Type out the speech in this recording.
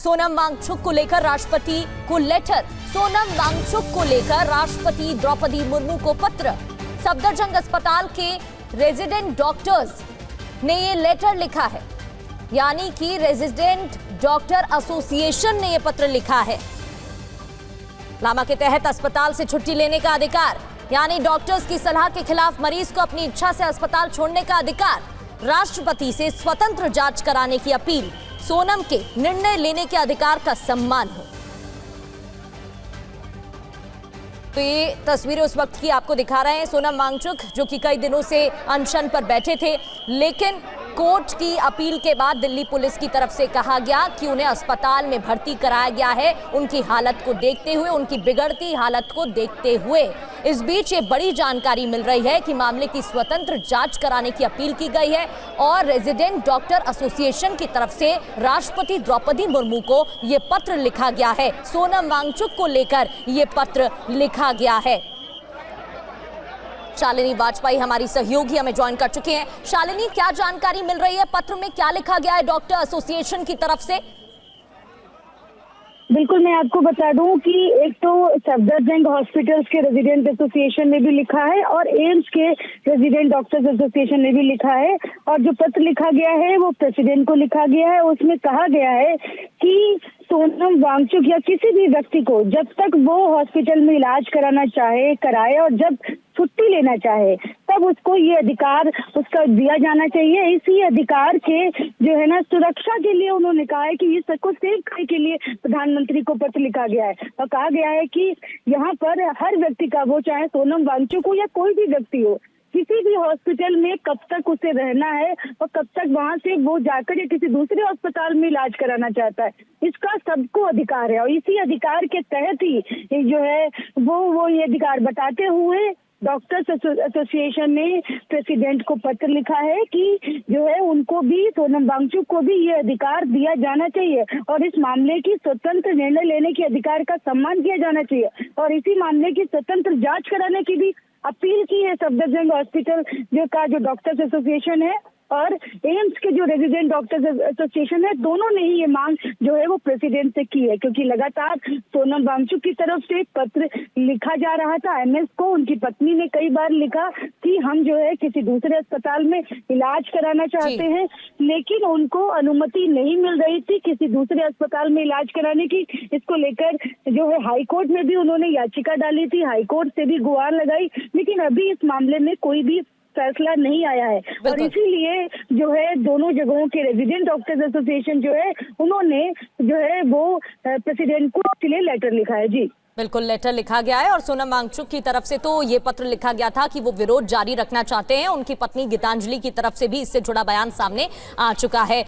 सोनम वांगचुक को लेकर राष्ट्रपति को लेटर। सोनम वांगचुक को लेकर राष्ट्रपति द्रौपदी मुर्मू को पत्र। सफदरजंग अस्पताल के रेजिडेंट डॉक्टर्स ने ये लेटर लिखा है, यानी कि रेजिडेंट डॉक्टर एसोसिएशन ने ये पत्र लिखा है। लामा के तहत अस्पताल से छुट्टी लेने का अधिकार, यानी डॉक्टर्स की सलाह के खिलाफ मरीज को अपनी इच्छा से अस्पताल छोड़ने का अधिकार, राष्ट्रपति से स्वतंत्र जांच कराने की अपील, सोनम के निर्णय लेने के अधिकार का सम्मान हो। तो ये तस्वीरें उस वक्त की आपको दिखा रहे हैं। सोनम वांगचुक जो कि कई दिनों से अनशन पर बैठे थे, लेकिन कोर्ट की अपील के बाद दिल्ली पुलिस की तरफ से कहा गया कि उन्हें अस्पताल में भर्ती कराया गया है, उनकी हालत को देखते हुए, उनकी बिगड़ती हालत को देखते हुए। इस बीच ये बड़ी जानकारी मिल रही है कि मामले की स्वतंत्र जांच कराने की अपील की गई है और रेजिडेंट डॉक्टर एसोसिएशन की तरफ से राष्ट्रपति द्रौपदी मुर्मू को ये पत्र लिखा गया है। सोनम वांगचुक को लेकर ये पत्र लिखा गया है। शालिनी वाजपेयी हमारी सहयोगी हमें ज्वाइन कर चुके हैं। शालिनी, क्या जानकारी मिल रही है? पत्र में क्या लिखा गया है डॉक्टर एसोसिएशन की तरफ से? बिल्कुल, मैं आपको बता दूं कि एक तो सफदरजंग हॉस्पिटल्स के रेजिडेंट एसोसिएशन ने भी लिखा है और एम्स के रेजिडेंट डॉक्टर्स एसोसिएशन ने भी लिखा है, और जो पत्र लिखा गया है वो प्रेसिडेंट को लिखा गया है। उसमें कहा गया है कि सोनम वांगचुक या किसी भी व्यक्ति को जब तक वो हॉस्पिटल में इलाज कराना चाहे कराए, और जब छुट्टी लेना चाहे तब उसको ये अधिकार उसका दिया जाना चाहिए। इसी अधिकार के जो है ना सुरक्षा के लिए उन्होंने कहा है कि इस सबको सेव करने के लिए प्रधानमंत्री को पत्र लिखा गया है और कहा गया है कि यहाँ पर हर व्यक्ति का, वो चाहे सोनम वांगचुक हो या कोई भी व्यक्ति हो, किसी भी हॉस्पिटल में कब तक उसे रहना है और कब तक वहां से वो जाकर या किसी दूसरे अस्पताल में इलाज कराना चाहता है, इसका सबको अधिकार है। और इसी अधिकार के तहत ही जो है वो ये अधिकार बताते हुए डॉक्टर्स एसोसिएशन ने प्रेसिडेंट को पत्र लिखा है कि जो है उनको भी, सोनम वांगचुक को भी ये अधिकार दिया जाना चाहिए और इस मामले की स्वतंत्र निर्णय लेने के अधिकार का सम्मान किया जाना चाहिए और इसी मामले की स्वतंत्र जांच कराने की भी अपील की है सफदरजंग हॉस्पिटल जो डॉक्टर्स एसोसिएशन है और एम्स के जो रेजिडेंट डॉक्टर्स एसोसिएशन है, दोनों ने ही ये मांग जो है वो प्रेसिडेंट से की है, क्योंकि लगातार सोनम वांगचुक की तरफ से पत्र लिखा जा रहा था एमएस को। उनकी पत्नी ने कई बार लिखा कि हम जो है किसी दूसरे अस्पताल में इलाज कराना चाहते हैं, लेकिन उनको अनुमति नहीं मिल रही थी किसी दूसरे अस्पताल में इलाज कराने की। इसको लेकर जो है हाईकोर्ट में भी उन्होंने याचिका डाली थी, हाईकोर्ट से भी गुहार लगाई, लेकिन अभी इस मामले में कोई भी फैसला नहीं आया है और इसीलिए जो है दोनों जगहों के रेजिडेंट डॉक्टर्स एसोसिएशन जो है उन्होंने जो है वो प्रेसिडेंट को इसलिए लेटर लिखा है। जी बिल्कुल, लेटर लिखा गया है और सोनम वांगचुक की तरफ से तो ये पत्र लिखा गया था कि वो विरोध जारी रखना चाहते हैं। उनकी पत्नी गीतांजलि की तरफ से भी इससे जुड़ा बयान सामने आ चुका है।